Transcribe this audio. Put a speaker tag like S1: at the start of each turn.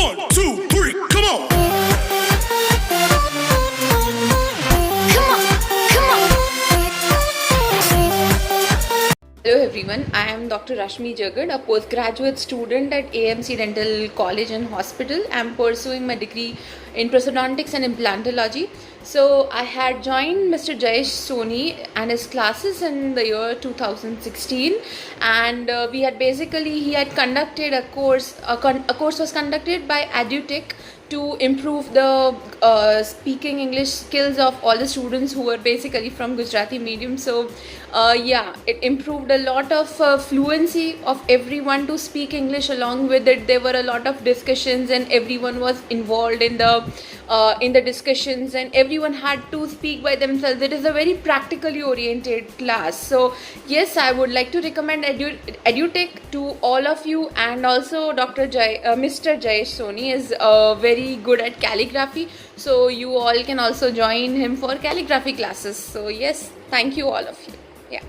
S1: 1, 2, 3, come on.
S2: Hello everyone, I am Dr. RASHMI JAGGAD, a postgraduate student at AMC Dental College and Hospital. I am pursuing my degree in prosthodontics and implantology. So I had joined Mr. Jayesh Soni and his classes in the year 2016, and he had conducted a course. A course was conducted by Edutec to improve the speaking English skills of all the students who were basically from Gujarati medium. So it improved a lot of fluency of everyone to speak English. Along with it, there were a lot of discussions and everyone was involved in the discussions, and everyone had to speak by themselves. It is a very practically oriented class. So yes, I would like to recommend Edutec to all of you, and also Mr. Jayesh Soni is very good at calligraphy, so you all can also join him for calligraphy classes. So yes, thank you all of you. Yeah.